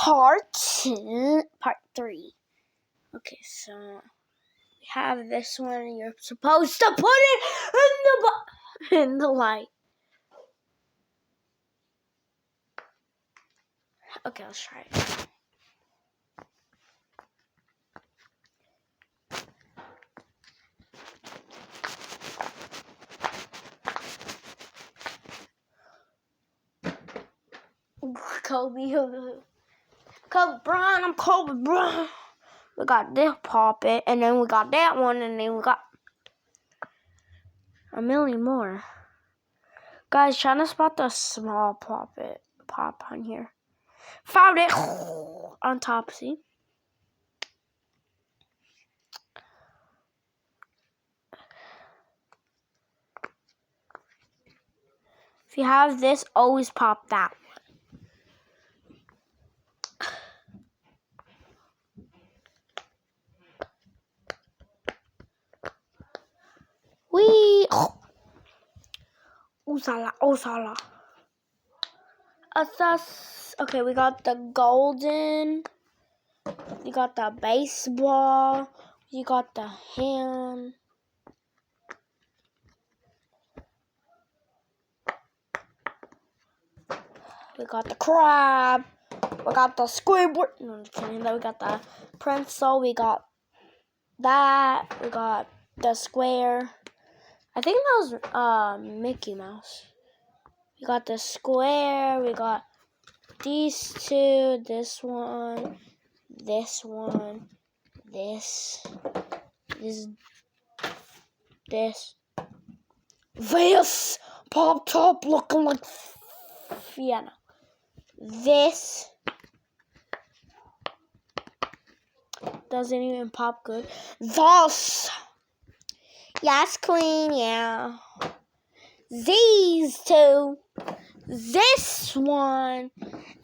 part 3. Okay, so we have this one, and you're supposed to put it in the light. Okay, let's try it. Kobe Bryant, I'm Kobe Bryant. We got this poppet, and then we got that one, and then we got a million more. Guys, trying to spot the small pop on here. Found it on top, see? If you have this, always pop that one. Wee! Oosala, oosala. Okay, we got the golden. We got the baseball. We got the hand. We got the crab. We got the Squidward. No, I'm just kidding. Then we got the pencil. We got that. We got the square. I think that was Mickey Mouse. We got the square. We got these two. This one. This one. This. This pop top looking like Fiona. This doesn't even pop good. Thus, yes, queen, yeah. These two, this one,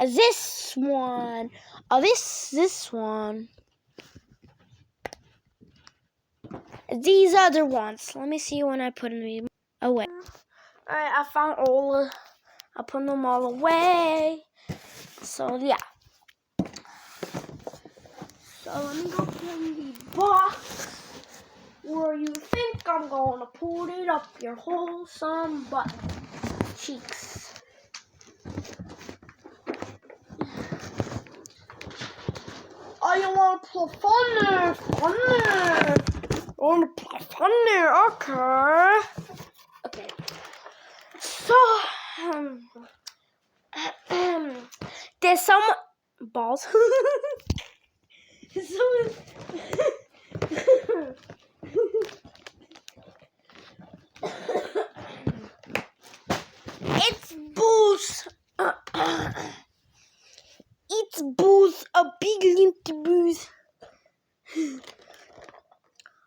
this one, this one. These other ones. Let me see when I put them away. Alright, I found all. I put them all away. So yeah. So let me go put in the box where you think I'm gonna put it up your wholesome butt cheeks. Oh, you wanna play fun there? Fun there. You wanna play fun there? Okay. Okay. So there's some balls. It's booze. It's booze, a big empty booze.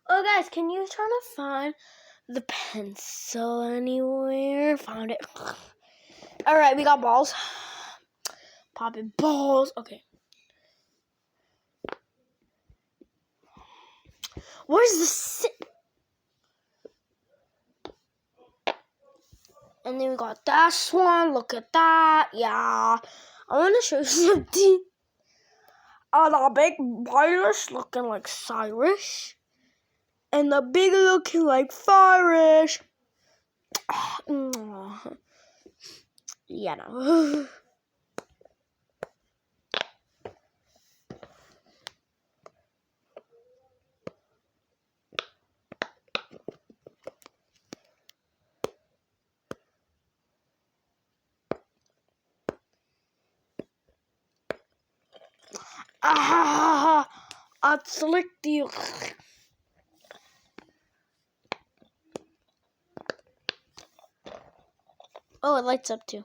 Oh, guys, can you try to find the pencil anywhere? Found it. All right, we got balls. Popping balls. Okay. Where's the And then we got this one. Look at that. Yeah. I want to show you something. The big virus looking like Cyrus. And the big looking like Firish. Yeah, no. I slicked you. Oh, it lights up too.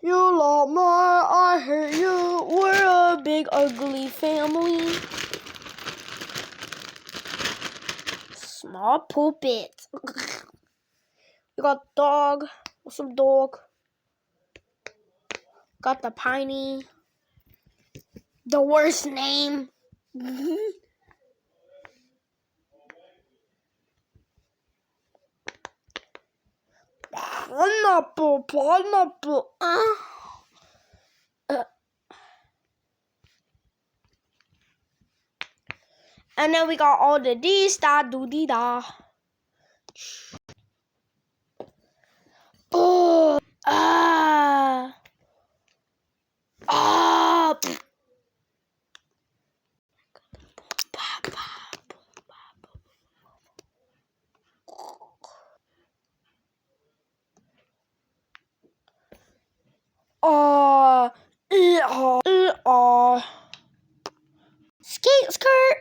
You love me, I hate you. We're a big ugly family. Small puppets. We got dog. What's up, dog? Got the Piney. The worst name. Pineapple, pineapple. And then we got all the dee da do dee da. Oh, ah, ah. Skate skirt.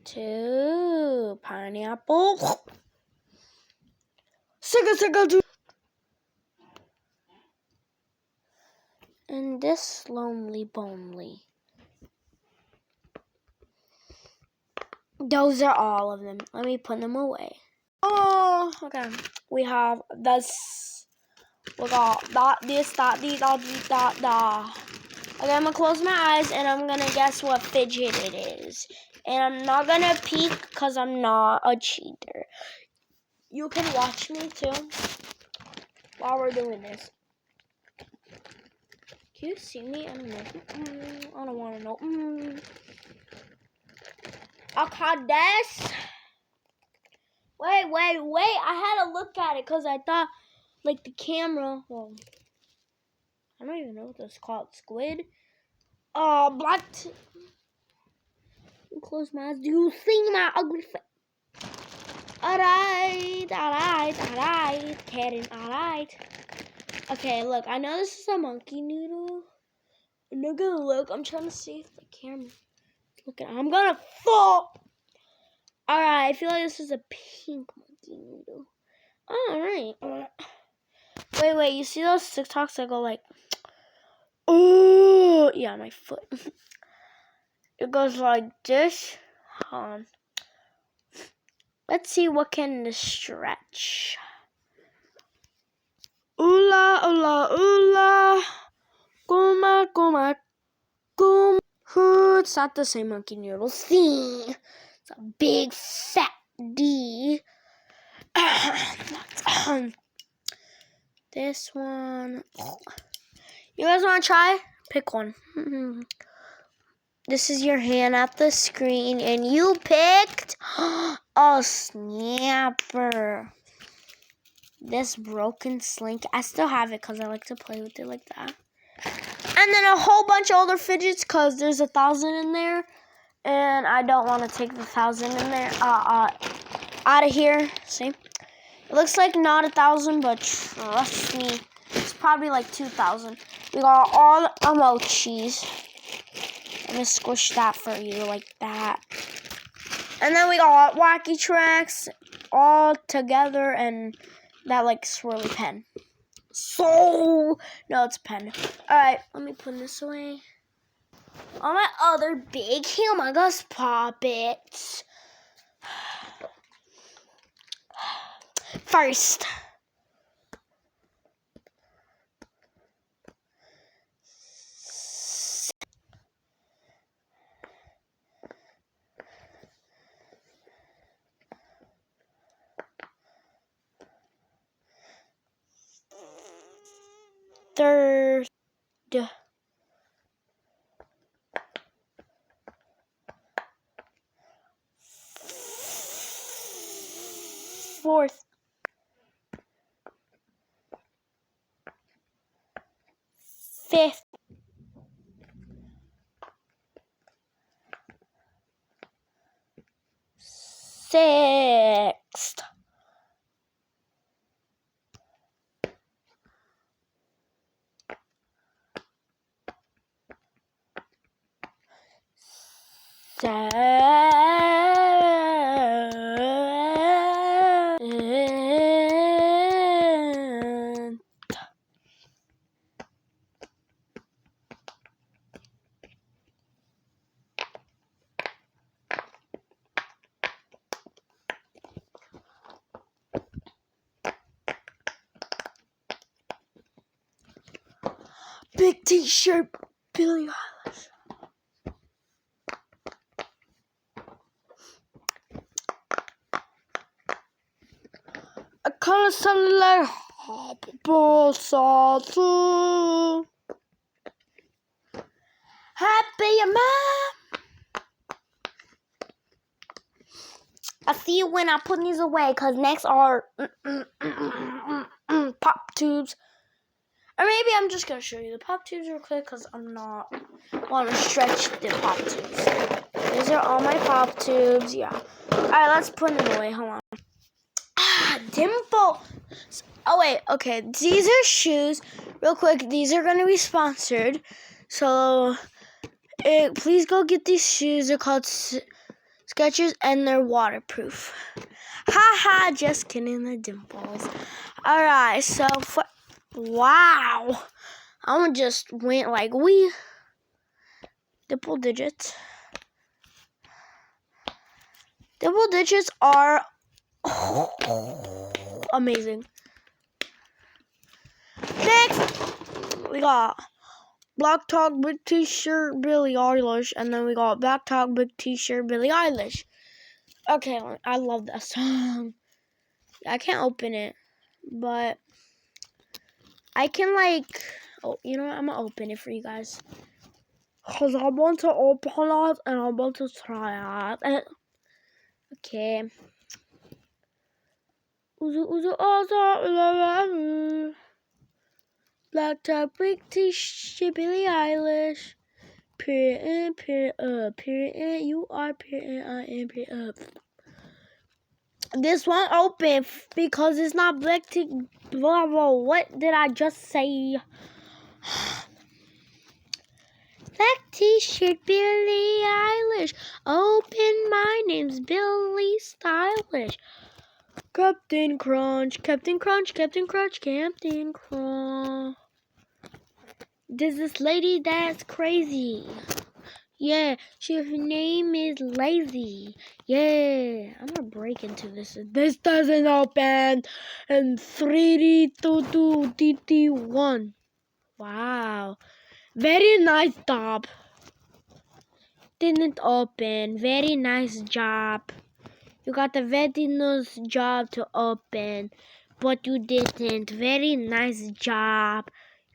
Two pineapple. Sicka. And this lonely bonely. Those are all of them. Let me put them away. Oh, okay. We have this. We got that, this, that, dee, da, dee, da, da. Okay, I'm gonna close my eyes and I'm gonna guess what fidget it is. And I'm not gonna peek because I'm not a cheater. You can watch me too while we're doing this. Can you see me? I don't know. I don't want to know. Okay, this. Wait. I had to look at it because I thought, like, the camera. Well, I don't even know what this is called. Squid. Black. Close my eyes. Do you see my ugly face? Alright. Karen, alright. Okay, look. I know this is a monkey noodle. I'm not gonna look. I'm trying to see if the camera. Look at. I'm gonna fall. Alright, I feel like this is a pink monkey noodle. Alright. Wait, you see those TikToks that go like, oh, yeah, my foot. It goes like this. Hold on. Let's see what can the stretch. Oola, oola, oola. Goma, goma, goma. It's not the same monkey noodle. See? It's a big fat D. This one. You guys want to try? Pick one. This is your hand at the screen, and you picked a snapper. This broken slink. I still have it because I like to play with it like that. And then a whole bunch of older fidgets because there's 1,000 in there. And I don't want to take the 1,000 in there out of here. See? It looks like not 1,000, but trust me, it's probably like 2,000. We got all emojis. I'm going to squish that for you like that. And then we got wacky tracks all together and that like swirly pen. No, it's a pen. Alright, let me put this away. All my other big humongous puppets. First. Third. Fourth. Fifth. Sixth. Big T-shirt, Billie Eilish. color something like apple sauce. Happy mom. I'll see you when I put these away, because next are pop tubes. Or maybe I'm just going to show you the pop tubes real quick, because I'm not want to stretch the pop tubes. These are all my pop tubes. Yeah. Alright, let's put them away. Hold on. Dimple. Oh, wait. Okay. These are shoes. Real quick. These are going to be sponsored. So, please go get these shoes. They're called Skechers, and they're waterproof. Haha, just kidding, the dimples. Alright, so wow. I'm just went like dimple digits. Dimple digits are amazing. Next, we got Black Talk Big T-shirt Billie Eilish, and then we got Black Talk Big T-shirt Billie Eilish. Okay, I love that song. I can't open it, but I can you know what? I'm gonna open it for you guys, cause I want to open it and I want to try it. Okay. Black Talk Big T-shirt Billie Eilish. Period, period, you are period, I am period. This won't open because it's not black tea. Blah, blah. What did I just say? Black T-shirt Billie Eilish. Open, my name's Billie Stylish. Captain Crunch, Captain Crunch, Captain Crunch, Captain Crunch. There's this lady that's crazy. Yeah, her name is Lazy. Yeah, I'm gonna break into this. This doesn't open. And 3D 2 DT 1. Wow, very nice job. Didn't open. Very nice job. You got a very nice job to open, but you didn't. Very nice job.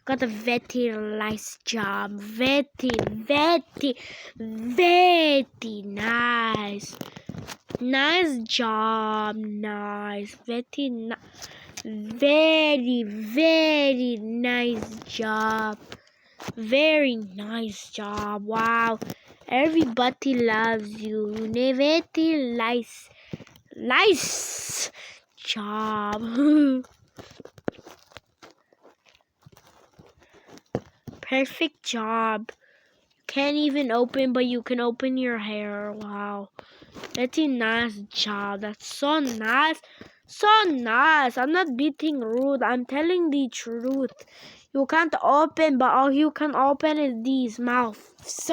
Got a very nice job. Very nice. Nice job. Nice. Very nice job. Very nice job. Wow. Everybody loves you. Very nice job. Perfect job. Can't even open, but you can open your hair. Wow. That's a nice job. That's so nice. So nice. I'm not being rude. I'm telling the truth. You can't open, but all you can open is these mouths.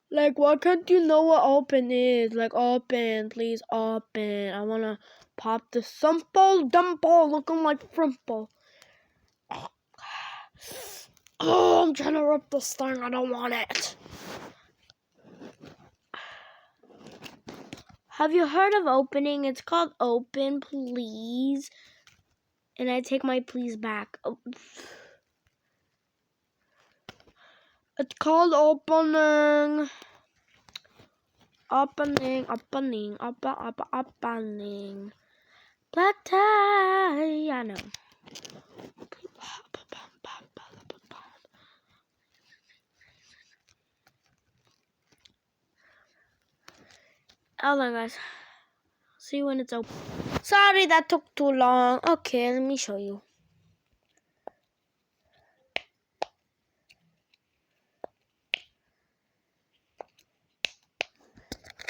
Like, why can't you know what open is? Like, open. Please open. I want to pop the simple dumple looking like Frimple. Oh, I'm trying to rip this thing. I don't want it. Have you heard of opening? It's called Open Please. And I take my please back. Oh. It's called opening. Opening. Black tie. I know. Hold on, guys. See when it's open. Sorry, that took too long. Okay, let me show you.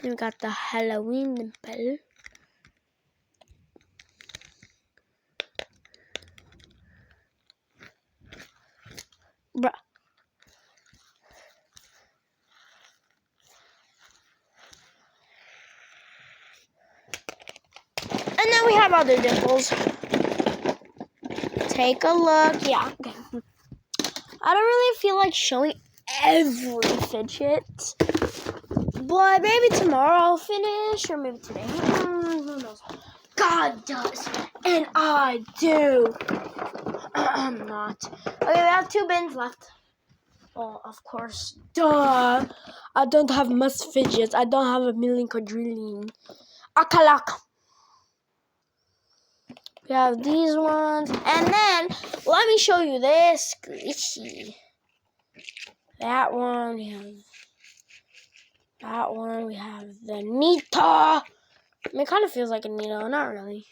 Then we got the Halloween dimple. Bruh. And then we have other dimples. Take a look. Yeah. Okay. I don't really feel like showing every fidget. But maybe tomorrow I'll finish. Or maybe today. Who knows? God does, and I do. I'm not. Okay, we have 2 bins left. Oh, of course. Duh. I don't have much fidgets. I don't have a million quadrillion. Akalak. We have these ones. And then, let me show you this squishy. That one. We have that one. We have the Nita. I mean, it kind of feels like a Nita. Not really.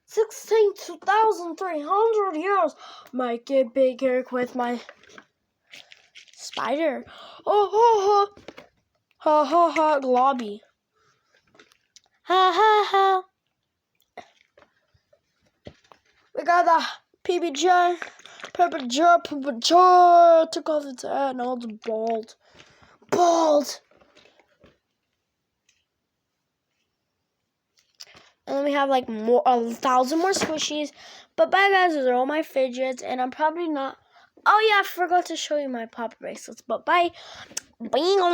$16,300 make it bigger with my spider. Oh, ha, ha, ha, ha, ha, globby. Ha, ha, ha. We got the PBJ, took off its head, now it's bald. And then we have like 1,000 more squishies. But bye guys, those are all my fidgets, and I'm probably not. Oh yeah, I forgot to show you my pop bracelets. But bye, bye, you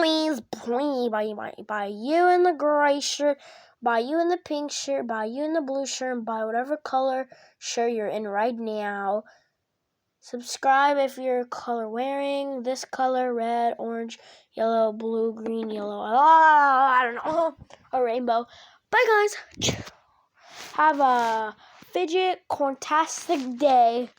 in the gray shirt, bye you in the pink shirt, bye you in the blue shirt, and bye whatever color shirt you're in right now. Subscribe if you're color wearing. This color, red, orange, yellow, blue, green, yellow. I don't know, a rainbow. Bye guys. Have a fidget-corntastic day.